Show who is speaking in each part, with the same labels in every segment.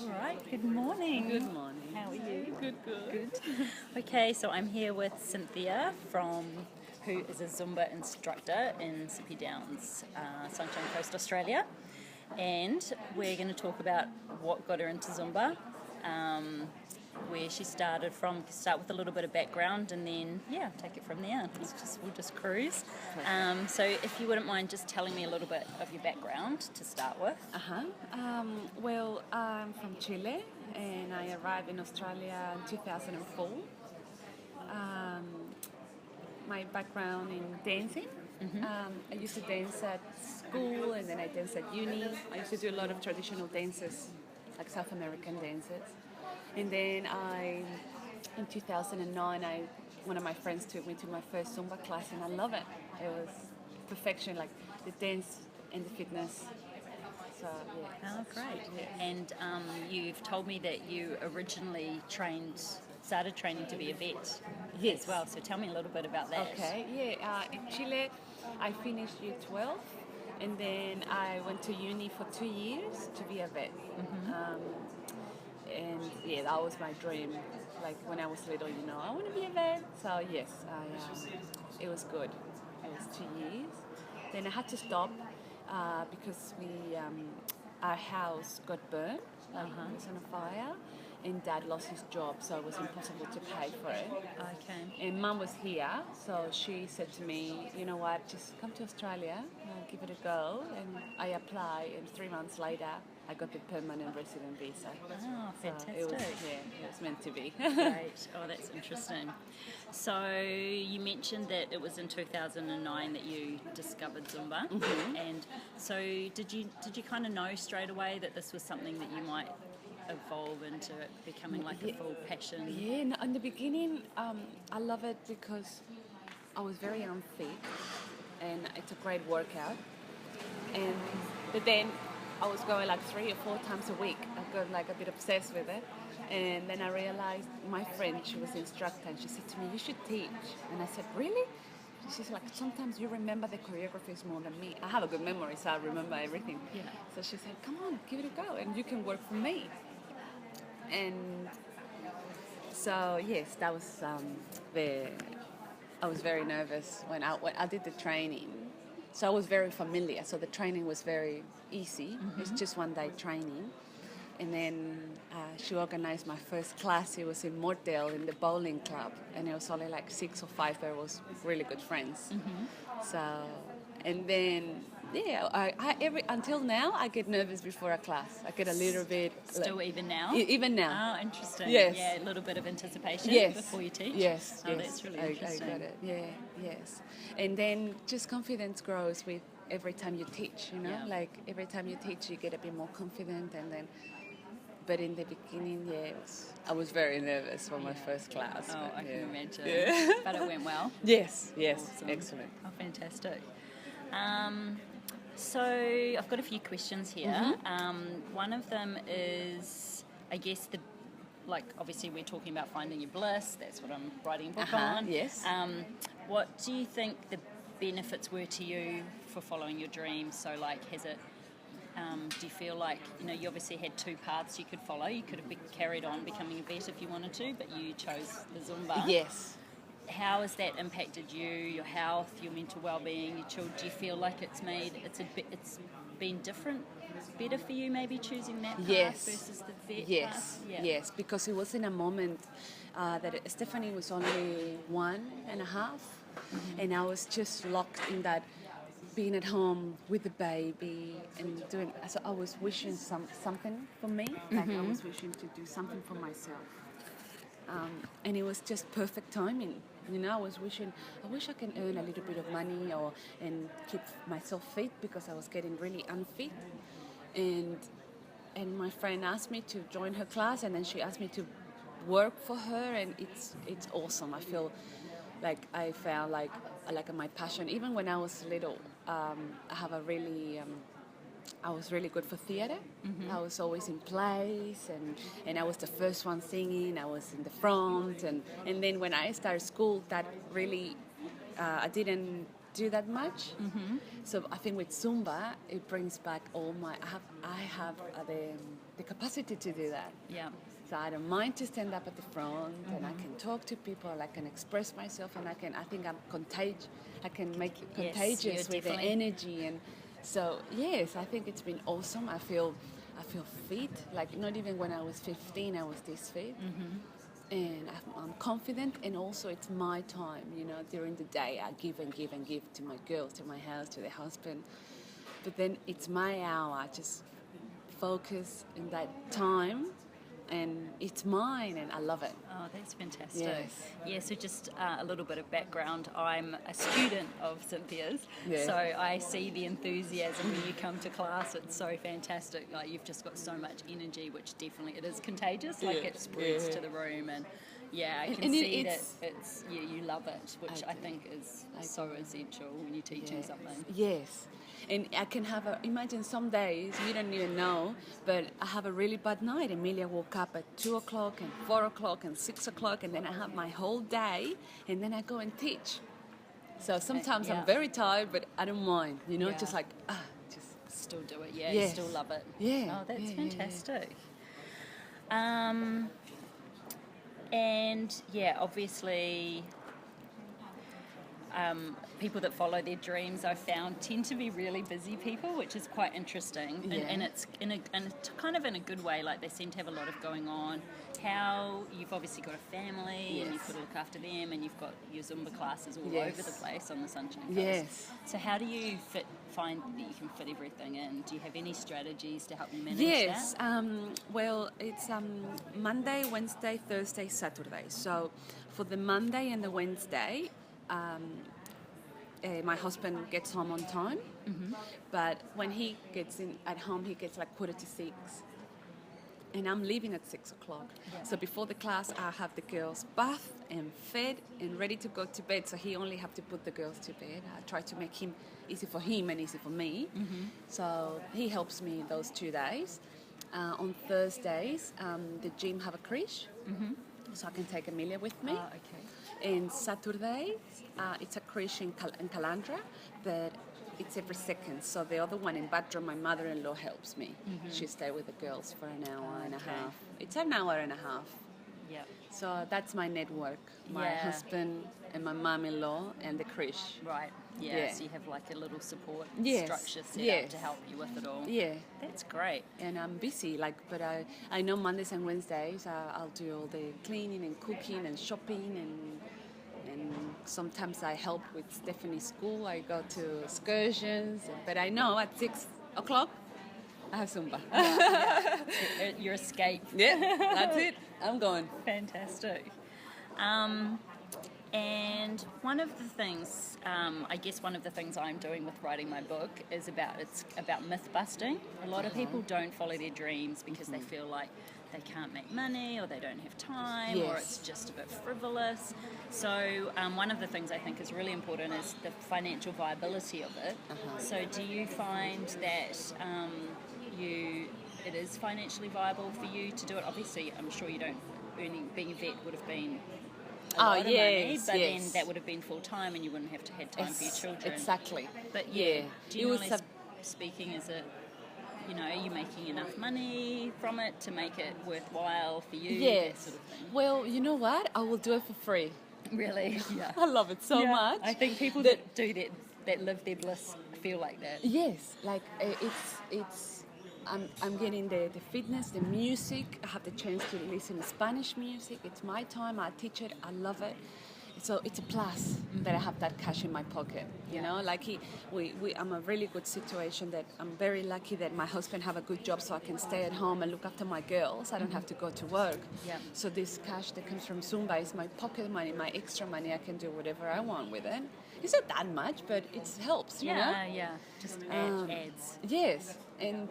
Speaker 1: All right, good morning.
Speaker 2: Good morning.
Speaker 1: How are you?
Speaker 2: Good.
Speaker 1: Good. Okay, so I'm here with Cynthia who is a Zumba instructor in Sippy Downs, Sunshine Coast, Australia. And we're going to talk about what got her into Zumba, where she started from. Start with a little bit of background and then, take it from there. We'll just cruise. So if you wouldn't mind just telling me a little bit of your background to start with.
Speaker 2: Well, I'm from Chile and I arrived in Australia in 2004. My background in dancing. I used to dance at school and then I danced at uni. I used to do a lot of traditional dances, like South American dances. And then in 2009, one of my friends took me to my first Zumba class and I love it. It was perfection, like the dance and the fitness. So, yeah.
Speaker 1: Oh, great.
Speaker 2: Yeah.
Speaker 1: And you've told me that you originally started training to be a vet
Speaker 2: Yes.
Speaker 1: as well. So tell me a little bit about that.
Speaker 2: Okay, in Chile, I finished year 12 and then I went to uni for 2 years to be a vet. And that was my dream. Like when I was little, I want to be a vet. So yes, it was good. It was 2 years. Then I had to stop because our house got burned. It was on a fire, and Dad lost his job, so it was impossible to pay for it.
Speaker 1: Okay.
Speaker 2: And Mum was here, so she said to me, you know what, just come to Australia, give it a go. And I applied, and 3 months later, I got the permanent resident visa.
Speaker 1: Oh, fantastic.
Speaker 2: So it was meant to be.
Speaker 1: Great. Oh, that's interesting. So you mentioned that it was in 2009 that you discovered Zumba. And so did you kind of know straight away that this was something that you might evolve into becoming like a full passion?
Speaker 2: Yeah, no, in the beginning, I love it because I was very unfit and it's a great workout. But then I was going like 3 or 4 times a week. I got like a bit obsessed with it. And then I realized my friend, she was the instructor, and she said to me, you should teach. And I said, really? She's like, sometimes you remember the choreographies more than me. I have a good memory, so I remember everything.
Speaker 1: Yeah.
Speaker 2: So she said, come on, give it a go, and you can work for me. And so, yes, that was I was very nervous when I did the training. So I was very familiar, so the training was very easy. It's just 1 day training. And then she organized my first class. It was in Mortel in the bowling club. And it was only like 6 or 5 that was really good friends. So, and then, until now, I get nervous before a class. I get a little bit...
Speaker 1: Still even now?
Speaker 2: Even now.
Speaker 1: Oh, interesting.
Speaker 2: Yes.
Speaker 1: Yeah, a little bit of anticipation before you teach?
Speaker 2: Yes.
Speaker 1: Oh, that's really interesting.
Speaker 2: I got it. Yeah, yes. And then just confidence grows with every time you teach,
Speaker 1: Yeah.
Speaker 2: Like every time you teach, you get a bit more confident. And then, but in the beginning, I was very nervous for my first class.
Speaker 1: Oh,
Speaker 2: but,
Speaker 1: I can imagine.
Speaker 2: Yeah.
Speaker 1: But it went well?
Speaker 2: Yes,
Speaker 1: Awesome.
Speaker 2: excellent.
Speaker 1: Oh, fantastic. So I've got a few questions here. One of them is, I guess, obviously we're talking about finding your bliss. That's what I'm writing a book on.
Speaker 2: Yes.
Speaker 1: What do you think the benefits were to you for following your dreams? So, has it... do you feel like, you obviously had 2 paths you could follow. You could have carried on becoming a vet if you wanted to, but you chose the Zumba.
Speaker 2: Yes.
Speaker 1: How has that impacted you, your health, your mental well-being, your children? Do you feel like it's been better for you maybe choosing that path versus the vet path?
Speaker 2: Yes, because it was in a moment that Stephanie was only 1.5, and I was just locked in that being at home with the baby and doing. So I was wishing something for me. Like I was wishing to do something for myself, and it was just perfect timing. I was wishing. I wish I can earn a little bit of money and keep myself fit because I was getting really unfit. And my friend asked me to join her class, and then she asked me to work for her, and it's awesome. I feel like I found like my passion. Even when I was little, I was really good for theatre. I was always in plays, and I was the first one singing. I was in the front, and then when I started school, that really I didn't do that much. So I think with Zumba, it brings back all my. I have the capacity to do that.
Speaker 1: Yeah.
Speaker 2: So I don't mind to stand up at the front, and I can talk to people. I can express myself, and I think I'm contagious. I can make it contagious with the energy, and so yes, I think it's been awesome. I feel fit. Like not even when I was 15, I was this fit. And I'm confident, and also it's my time, during the day I give and give and give to my girls, to my house, to the husband, but then it's my hour. I just focus in that time, and it's mine, and I love it.
Speaker 1: Oh, that's fantastic.
Speaker 2: Yes.
Speaker 1: Yeah, so just a little bit of background. I'm a student of Cynthia's, so I see the enthusiasm when you come to class. It's so fantastic. Like, you've just got so much energy, which definitely, it is contagious. Like, it spreads to the room, and I can see that it's, you love it, which I think is so essential when you're teaching something.
Speaker 2: Yes. And I can imagine some days, you don't even know, but I have a really bad night. Emilia woke up at 2 o'clock and 4 o'clock and 6 o'clock, and then I have my whole day, and then I go and teach. So sometimes I'm very tired, but I don't mind, just like, just
Speaker 1: still do it, you still love it.
Speaker 2: Yeah.
Speaker 1: Oh, that's fantastic. And obviously, people that follow their dreams, I've found, tend to be really busy people, which is quite interesting. And it's kind of in a good way. Like, they seem to have a lot of going on. How you've obviously got a family, and you've got to look after them, and you've got your Zumba classes all over the place on the Sunshine Coast.
Speaker 2: Yes.
Speaker 1: So how do you find that you can fit everything in? Do you have any strategies to help you manage
Speaker 2: that?
Speaker 1: Yes.
Speaker 2: Well, it's Monday, Wednesday, Thursday, Saturday. So for the Monday and the Wednesday, my husband gets home on time, but when he gets in at home, he gets like 5:45, and I'm leaving at 6 o'clock. So before the class, I have the girls bathed and fed and ready to go to bed. So he only have to put the girls to bed. I try to make him easy for him and easy for me. So he helps me those 2 days. On Thursdays, the gym have a creche, so I can take Emilia with me. And Saturday, it's a creche in Calandra, but it's every second. So the other one in Badra, my mother-in-law helps me. She stays with the girls for an hour and a half. It's an hour and a half.
Speaker 1: Yeah.
Speaker 2: So that's my network. My husband and my mom-in-law and the creche.
Speaker 1: Right. Yeah. So you have like a little support structure set up to help you with it all.
Speaker 2: Yeah.
Speaker 1: That's great.
Speaker 2: And I'm busy, but I know Mondays and Wednesdays I'll do all the cleaning and cooking and shopping, and sometimes I help with Stephanie's school. I go to excursions, but I know at 6 o'clock I have Zumba.
Speaker 1: Your escape.
Speaker 2: Yeah, that's it. I'm going.
Speaker 1: Fantastic. And one of the things, I guess one of the things I'm doing with writing my book is about myth busting. A lot of people don't follow their dreams because they feel like they can't make money, or they don't have time, or it's just a bit frivolous. So one of the things I think is really important is the financial viability of it. So do you find that it is financially viable for you to do it? Obviously, I'm sure you don't being a vet would have been a lot of money, but then that would have been full time, and you wouldn't have had time for your children.
Speaker 2: Exactly.
Speaker 1: But generally speaking, is it, are you making enough money from it to make it worthwhile for you?
Speaker 2: Yes.
Speaker 1: That sort of thing.
Speaker 2: Well, you know what? I will do it for free.
Speaker 1: Really? Yeah.
Speaker 2: I love it so much.
Speaker 1: I think people that do that live their bliss feel like that.
Speaker 2: Yes, like it's. I'm getting the fitness, the music. I have the chance to listen to Spanish music. It's my time. I teach it. I love it. So it's a plus that I have that cash in my pocket. You know, like I'm a really good situation that I'm very lucky that my husband have a good job, so I can stay at home and look after my girls. I don't have to go to work. Yeah. So this cash that comes from Zumba is my pocket money, my extra money. I can do whatever I want with it. It's not that much, but it helps. You know?
Speaker 1: Yeah. Just adds.
Speaker 2: Yes, and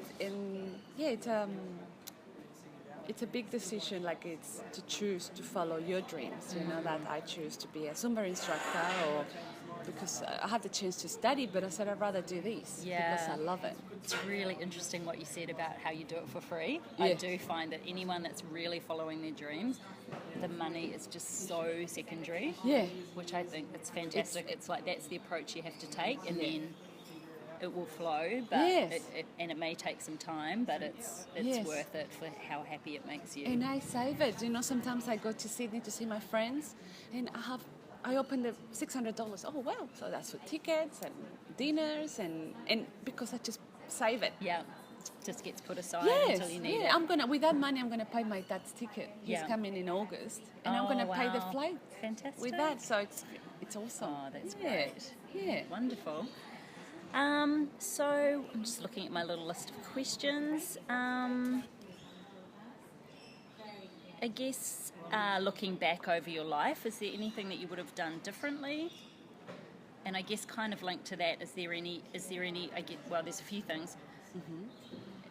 Speaker 2: it's a big decision, like it's to choose to follow your dreams, that I choose to be a Zumba instructor or because I have the chance to study, but I said I'd rather do this because I love it.
Speaker 1: It's really interesting what you said about how you do it for free.
Speaker 2: Yeah.
Speaker 1: I do find that anyone that's really following their dreams, the money is just so secondary.
Speaker 2: Yeah.
Speaker 1: Which I think it's fantastic. It's like that's the approach you have to take, and then it will flow. But it may take some time, but it's worth it for how happy it makes you.
Speaker 2: And I save it. You know, sometimes I go to Sydney to see my friends, and I open the $600. Oh wow! So that's for tickets and dinners, and because I just save it.
Speaker 1: Yeah, just gets put aside until you need it.
Speaker 2: With that money, I'm gonna pay my dad's ticket. He's coming in August, and I'm gonna pay the flight.
Speaker 1: Fantastic.
Speaker 2: With that, so it's awesome.
Speaker 1: Oh, that's great.
Speaker 2: Yeah,
Speaker 1: wonderful. So I'm just looking at my little list of questions. I guess looking back over your life, is there anything that you would have done differently? And I guess kind of linked to that, is there any? There's a few things. Mm-hmm.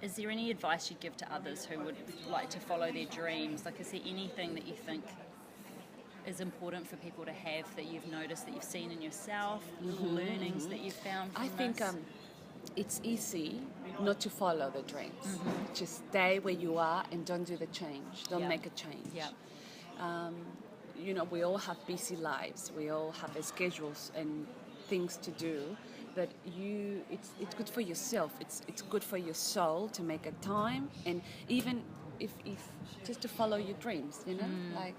Speaker 1: Is there any advice you'd give to others who would like to follow their dreams? Like, is there anything that you think is important for people to have that you've noticed, that you've seen in yourself, little learnings that you've found from
Speaker 2: I think it's easy not to follow the dreams. Mm-hmm. Just stay where you are and don't do the change. Don't make a change.
Speaker 1: Yeah.
Speaker 2: You know, we all have busy lives. We all have schedules and things to do. But it's good for yourself. It's good for your soul to make a time, and even if just to follow your dreams. You know, like.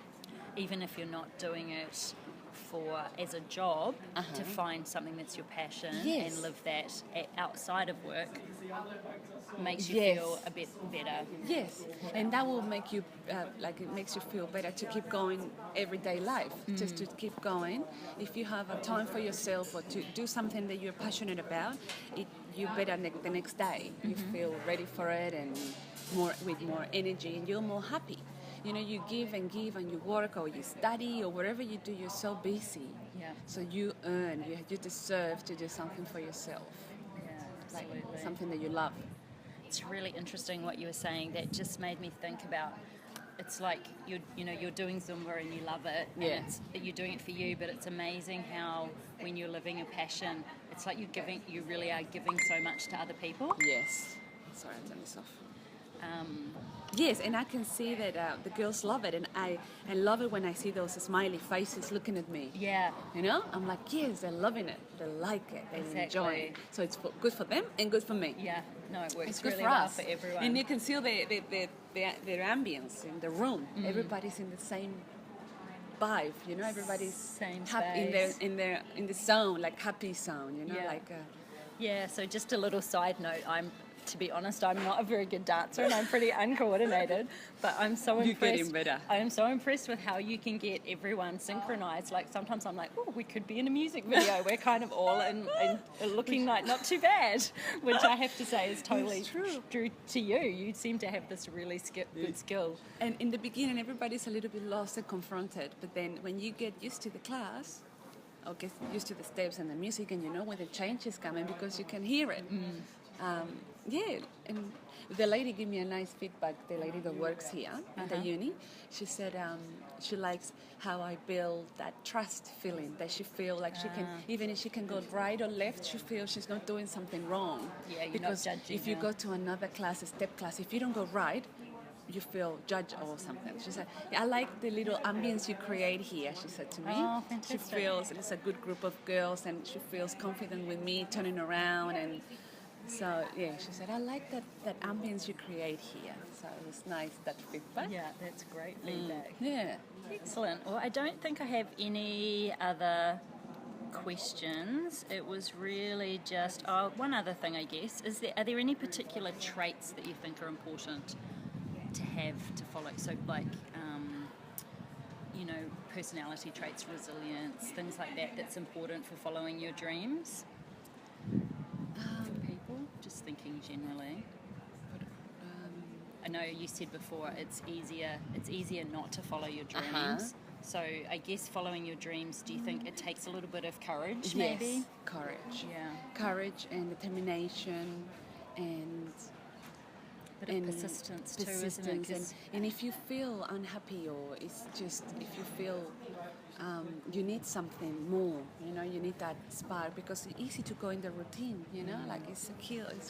Speaker 1: Even if you're not doing it as a job, to find something that's your passion and live that outside of work makes you feel a bit better.
Speaker 2: Yes, and that will make you, it makes you feel better to keep going everyday life, just to keep going. If you have a time for yourself or to do something that you're passionate about, you better the next day. You feel ready for it and with more energy, and you're more happy. You know, you give and you work or you study or whatever you do, you're so busy. Yeah. So you earn, you deserve to do something for yourself.
Speaker 1: Yeah, absolutely.
Speaker 2: Like something that you love.
Speaker 1: It's really interesting what you were saying. That just made me think about, it's like you're doing Zumba and you love it.
Speaker 2: Yeah.
Speaker 1: And you're doing it for you, but it's amazing how when you're living your passion, it's like you really are giving so much to other people.
Speaker 2: Yes. Sorry, I'll turn this off. Yes, and I can see that the girls love it, and I love it when I see those smiley faces looking at me.
Speaker 1: Yeah.
Speaker 2: You know, I'm like, yes, they're loving it, they like it, they enjoy it. So it's good for them and good for me.
Speaker 1: Yeah, no, it works
Speaker 2: it's good
Speaker 1: really
Speaker 2: for
Speaker 1: well
Speaker 2: us.
Speaker 1: for everyone.
Speaker 2: And you can see their ambience in the room. Everybody's in the same vibe, you know. Everybody's
Speaker 1: same
Speaker 2: happy in the zone, like happy zone, you know,
Speaker 1: Yeah. So just a little side note, to be honest, I'm not a very good dancer and I'm pretty uncoordinated, but I'm so impressed.
Speaker 2: You're getting better.
Speaker 1: I'm so impressed with how you can get everyone synchronized. Like sometimes I'm like, oh, we could be in a music video. We're kind of all in looking like not too bad, which I have to say is totally true to you. You seem to have this really good skill.
Speaker 2: And in the beginning, everybody's a little bit lost and confronted, but then when you get used to the class, or get used to the steps and the music, and you know when the change is coming because you can hear it. And the lady gave me a nice feedback, the lady that works here at the uni. She said she likes how I build that trust feeling, that she feels like she can, even if she can go right or left, she feels she's not doing something wrong.
Speaker 1: Yeah, you're
Speaker 2: because
Speaker 1: not judging
Speaker 2: if you go to another class, a step class, if you don't go right, you feel judged or something. She said, I like the little ambience you create here, she said to me.
Speaker 1: Oh, fantastic.
Speaker 2: She feels it's a good group of girls and she feels confident with me turning around, and so, yeah, she said, I like that ambience you create here. So it was nice, that feedback.
Speaker 1: Yeah, that's great feedback.
Speaker 2: Yeah.
Speaker 1: Excellent. Well, I don't think I have any other questions. It was really just, one other thing, I guess. Are there any particular traits that you think are important to have to follow? So, like, personality traits, resilience, things like that, that's important for following your dreams? Just thinking generally. I know you said before it's easier not to follow your dreams. So I guess following your dreams, do you think it takes a little bit of courage, maybe?
Speaker 2: Yes, courage.
Speaker 1: Yeah.
Speaker 2: Courage and determination and
Speaker 1: Bit of persistence too, isn't it?
Speaker 2: persistence, and if you feel unhappy, or it's just if you feel you need something more, you know, you need that spark, because it's easy to go in the routine, you know, like it's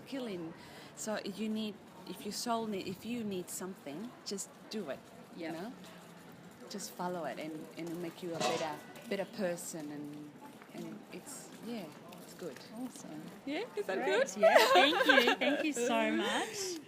Speaker 2: killing. So you need, if you need something, just do it, you know, just follow it, and it'll make you a better person, and it's it's good.
Speaker 1: Awesome.
Speaker 2: Yeah, is that
Speaker 1: Great.
Speaker 2: good?
Speaker 1: Yeah, thank you so much.